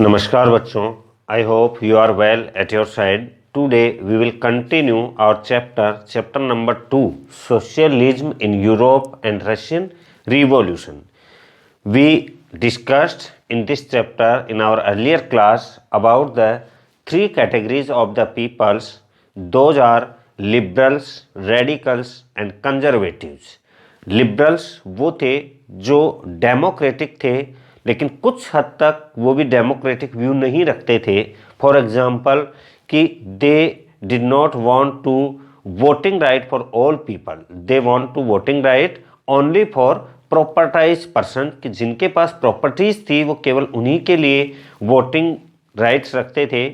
नमस्कार बच्चों, I hope you are well at your side. Today we will continue our chapter number 2, socialism in Europe and Russian revolution. We discussed in this chapter in our earlier class about the three categories of the peoples. Those are liberals, radicals and conservatives. Liberals वो थे जो democratic थे, लेकिन कुछ हद तक वो भी डेमोक्रेटिक व्यू नहीं रखते थे. फॉर एग्जाम्पल कि they did not want to voting right for all people, they want to voting right only for propertied person, कि जिनके पास प्रॉपर्टीज थी वो केवल उन्हीं के लिए वोटिंग राइट्स रखते थे.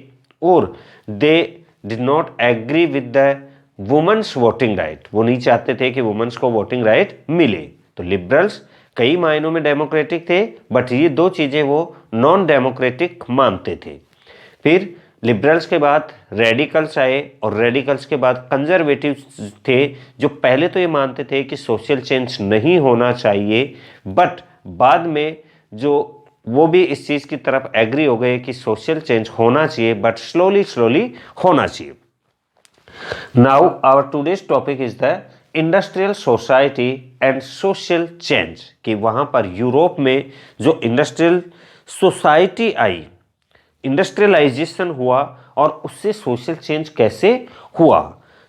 और they did not agree with the women's voting right, वो नहीं चाहते थे कि वुमेन्स को वोटिंग राइट मिले. तो लिबरल्स कई मायनों में डेमोक्रेटिक थे, बट ये दो चीज़ें वो नॉन डेमोक्रेटिक मानते थे. फिर लिबरल्स के बाद रेडिकल्स आए और रेडिकल्स के बाद कंजर्वेटिव्स थे, जो पहले तो ये मानते थे कि सोशल चेंज नहीं होना चाहिए, बट बाद में जो वो भी इस चीज़ की तरफ एग्री हो गए कि सोशल चेंज होना चाहिए, बट स्लोली होना चाहिए. Now our today's topic is the industrial society and social change, कि वहाँ पर यूरोप में जो इंडस्ट्रियल सोसाइटी आई, इंडस्ट्रियलाइजेशन हुआ और उससे सोशल चेंज कैसे हुआ.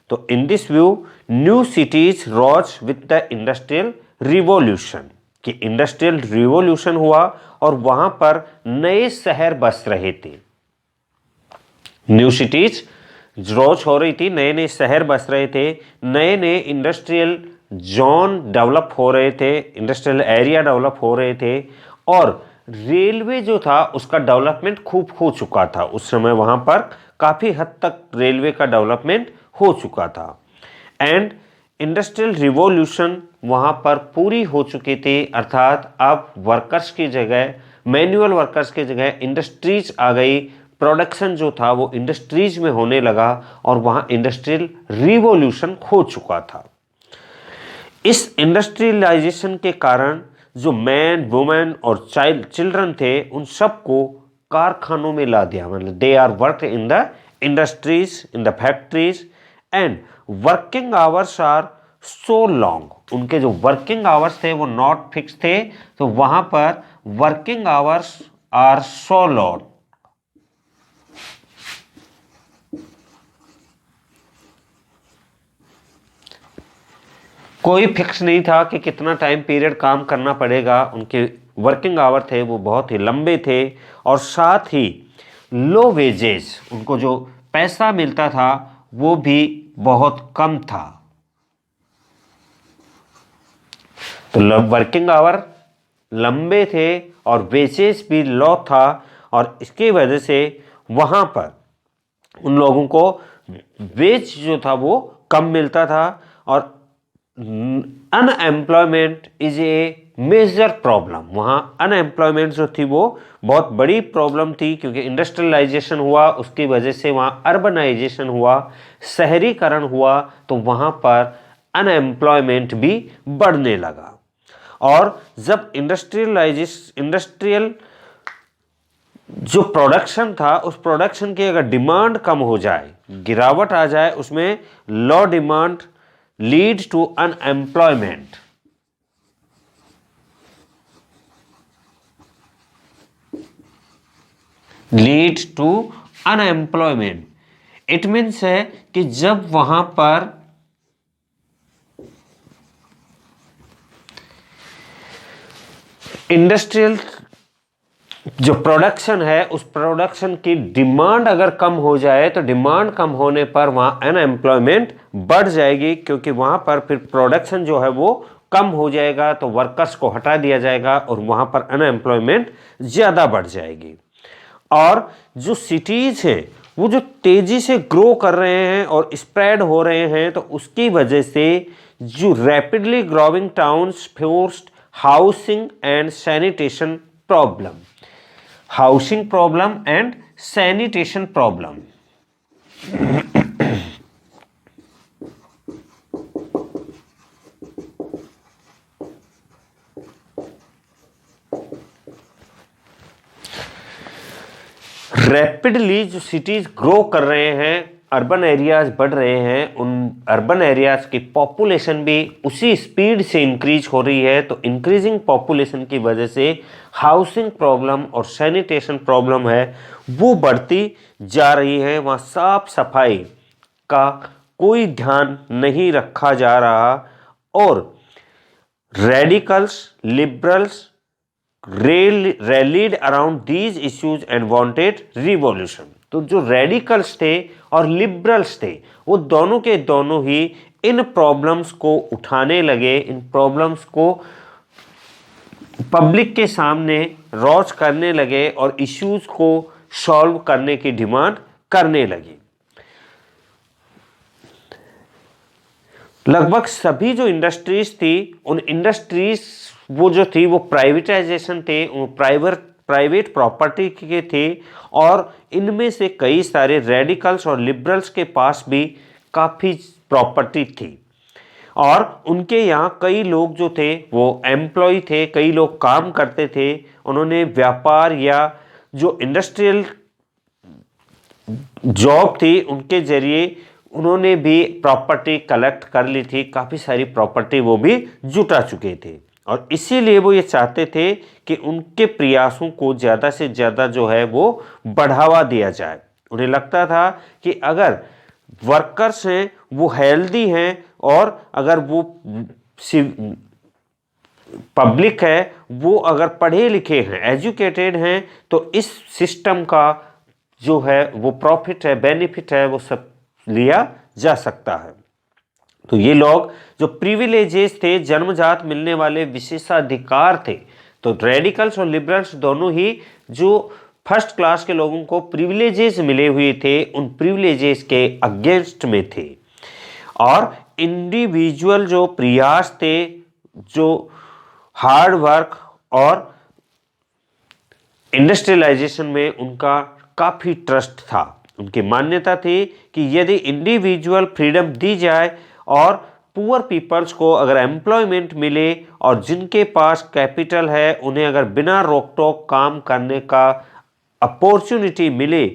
तो in this view new cities rows with the industrial revolution, कि इंडस्ट्रियल रिवॉल्यूशन हुआ और वहां पर नए शहर बस रहे थे. न्यू सिटीज रॉज हो रही थी, नए नए शहर बस रहे थे, नए नए इंडस्ट्रियल जोन डेवलप हो रहे थे, इंडस्ट्रियल एरिया डेवलप हो रहे थे. और रेलवे जो था उसका डेवलपमेंट खूब हो चुका था. उस समय वहाँ पर काफ़ी हद तक रेलवे का डेवलपमेंट हो चुका था. एंड इंडस्ट्रियल रिवॉल्यूशन वहाँ पर पूरी हो चुकी थी, अर्थात अब वर्कर्स की जगह, मैनुअल वर्कर्स की जगह इंडस्ट्रीज आ गई. प्रोडक्शन जो था वो इंडस्ट्रीज में होने लगा और वहाँ इंडस्ट्रियल रिवॉल्यूशन हो चुका था. इस इंडस्ट्रियलाइजेशन के कारण जो मैन, वुमेन और चिल्ड्रन थे, उन सबको कारखानों में ला दिया. मतलब they are work in the industries, in the factories, and working hours are so long. उनके जो वर्किंग आवर्स थे वो नॉट फिक्स थे, तो वहां पर working hours are so long. कोई फिक्स नहीं था कि कितना टाइम पीरियड काम करना पड़ेगा. उनके वर्किंग आवर थे वो बहुत ही लंबे थे, और साथ ही लो वेजेस, उनको जो पैसा मिलता था वो भी बहुत कम था. तो वर्किंग आवर लंबे थे और वेजेस भी लो था, और इसकी वजह से वहाँ पर उन लोगों को वेज जो था वो कम मिलता था. और unemployment is a major problem. वहाँ अनएम्प्लॉयमेंट जो थी वो बहुत बड़ी प्रॉब्लम थी, क्योंकि इंडस्ट्रियलाइजेशन हुआ, उसकी वजह से वहाँ अर्बनाइजेशन हुआ, शहरीकरण हुआ, तो वहाँ पर अनएम्प्लॉयमेंट भी बढ़ने लगा. और जब इंडस्ट्रियल जो प्रोडक्शन था, उस प्रोडक्शन की अगर डिमांड कम हो जाए, गिरावट आ जाए उसमें, low demand lead to unemployment. Lead to unemployment it means है कि जब वहां पर इंडस्ट्रियल जो प्रोडक्शन है, उस प्रोडक्शन की डिमांड अगर कम हो जाए, तो डिमांड कम होने पर वहां अनएम्प्लॉयमेंट बढ़ जाएगी, क्योंकि वहां पर फिर प्रोडक्शन जो है वो कम हो जाएगा, तो वर्कर्स को हटा दिया जाएगा और वहां पर अनएम्प्लॉयमेंट ज्यादा बढ़ जाएगी. और जो सिटीज हैं वो जो तेजी से ग्रो कर रहे हैं और स्प्रेड हो रहे हैं, तो उसकी वजह से जो rapidly growing towns forced housing and sanitation problem, housing problem and sanitation problem. Rapidly जो सिटीज ग्रो कर रहे हैं, अर्बन एरियाज बढ़ रहे हैं, उन अर्बन एरियाज की पॉपुलेशन भी उसी स्पीड से इंक्रीज हो रही है। तो इंक्रीजिंग पॉपुलेशन की वजह से हाउसिंग प्रॉब्लम और सैनिटेशन प्रॉब्लम है वो बढ़ती जा रही है। वहाँ साफ सफाई का कोई ध्यान नहीं रखा जा रहा और radicals, liberals rallied around these issues and wanted revolution। तो जो रेडिकल्स थे और लिबरल्स थे वो दोनों के दोनों ही इन प्रॉब्लम्स को उठाने लगे, इन प्रॉब्लम्स को पब्लिक के सामने रॉच करने लगे और इश्यूज को सॉल्व करने की डिमांड करने लगे। लगभग सभी जो इंडस्ट्रीज थी उन इंडस्ट्रीज वो जो थी वो प्राइवेटाइजेशन थे, वो प्राइवेट प्रॉपर्टी के थे और इनमें से कई सारे रेडिकल्स और लिबरल्स के पास भी काफ़ी प्रॉपर्टी थी और उनके यहाँ कई लोग जो थे वो एम्प्लॉय थे, कई लोग काम करते थे। उन्होंने व्यापार या जो इंडस्ट्रियल जॉब थी उनके जरिए उन्होंने भी प्रॉपर्टी कलेक्ट कर ली थी, काफ़ी सारी प्रॉपर्टी वो भी जुटा चुके थे और इसीलिए वो ये चाहते थे कि उनके प्रयासों को ज़्यादा से ज़्यादा जो है वो बढ़ावा दिया जाए। उन्हें लगता था कि अगर वर्कर्स हैं वो हेल्दी हैं और अगर वो पब्लिक है वो अगर पढ़े लिखे हैं, एजुकेटेड हैं, तो इस सिस्टम का जो है वो प्रॉफिट है, बेनिफिट है, वो सब लिया जा सकता है। तो ये लोग जो प्रिविलेजेस थे, जन्मजात मिलने वाले विशेषाधिकार थे, तो रेडिकल्स और लिबरल्स दोनों ही जो फर्स्ट क्लास के लोगों को प्रिविलेजेस मिले हुए थे उन प्रिविलेजेस के अगेंस्ट में थे और इंडिविजुअल जो प्रयास थे, जो हार्ड वर्क और इंडस्ट्रियलाइजेशन में उनका काफ़ी ट्रस्ट था। उनकी मान्यता थी कि यदि इंडिविजुअल फ्रीडम दी जाए और पुअर पीपल्स को अगर एम्प्लॉयमेंट मिले और जिनके पास कैपिटल है उन्हें अगर बिना रोक टोक काम करने का अपॉर्चुनिटी मिले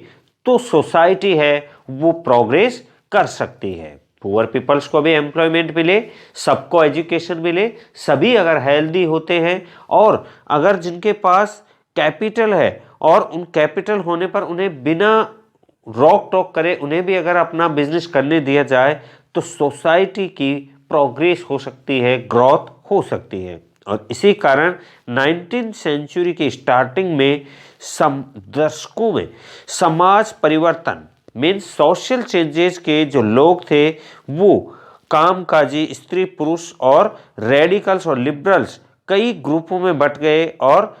तो सोसाइटी है वो प्रोग्रेस कर सकती है। पुअर पीपल्स को भी एम्प्लॉयमेंट मिले, सबको एजुकेशन मिले, सभी अगर हेल्दी होते हैं और अगर जिनके पास कैपिटल है और उन कैपिटल होने पर उन्हें बिना रोक टोक करे उन्हें भी अगर अपना बिजनेस करने दिया जाए तो सोसाइटी की प्रोग्रेस हो सकती है, ग्रोथ हो सकती है। और इसी कारण 19th सेंचुरी की स्टार्टिंग में दशकों में समाज परिवर्तन मीन्स सोशल चेंजेस के जो लोग थे वो कामकाजी स्त्री पुरुष और रेडिकल्स और लिबरल्स कई ग्रुपों में बंट गए और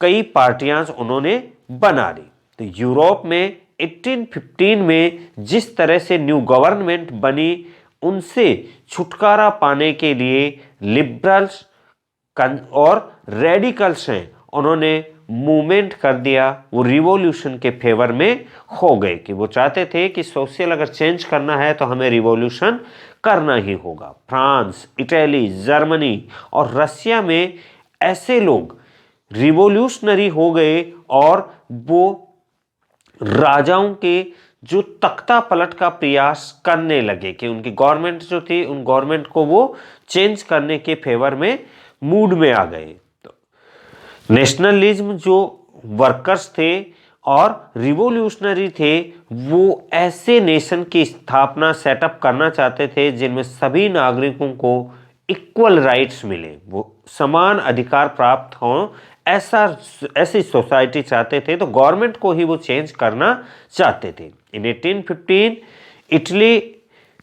कई पार्टियां उन्होंने बना ली। तो यूरोप में 1815 में जिस तरह से न्यू गवर्नमेंट बनी उनसे छुटकारा पाने के लिए लिबरल्स और रेडिकल्स हैं उन्होंने मूवमेंट कर दिया, वो रिवॉल्यूशन के फेवर में हो गए कि वो चाहते थे कि सोशल अगर चेंज करना है तो हमें रिवॉल्यूशन करना ही होगा। फ्रांस, इटली, जर्मनी और रसिया में ऐसे लोग रिवॉल्यूशनरी हो गए और वो राजाओं के जो तख्ता पलट का प्रयास करने लगे कि उनकी गवर्नमेंट जो थी उन गवर्नमेंट को वो चेंज करने के फेवर में मूड में आ गए। तो नेशनलिज्म जो वर्कर्स थे और रिवॉल्यूशनरी थे वो ऐसे नेशन की स्थापना सेटअप करना चाहते थे जिनमें सभी नागरिकों को इक्वल राइट्स मिले, वो समान अधिकार प्राप्त हों, ऐसी सोसाइटी चाहते थे। तो गवर्नमेंट को ही वो चेंज करना चाहते थे। इन 1815 इटली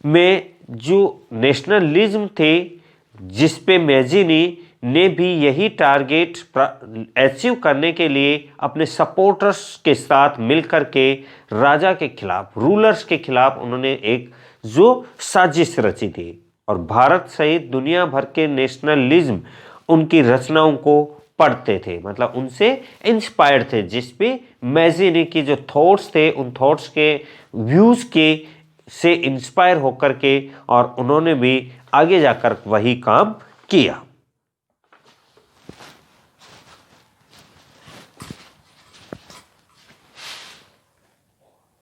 में जो नेशनलिज्म थे जिस पे मैजिनी ने भी यही टारगेट अचीव करने के लिए अपने सपोर्टर्स के साथ मिलकर के राजा के खिलाफ, रूलर्स के खिलाफ उन्होंने एक जो साजिश रची थी और भारत सहित दुनिया भर के नेशनलिज्म उनकी रचनाओं को पढ़ते थे, मतलब उनसे इंस्पायर्ड थे, जिस पे मैजिनी की जो थॉट्स थे उन थॉट्स के व्यूज़ के से इंस्पायर होकर के और उन्होंने भी आगे जाकर वही काम किया।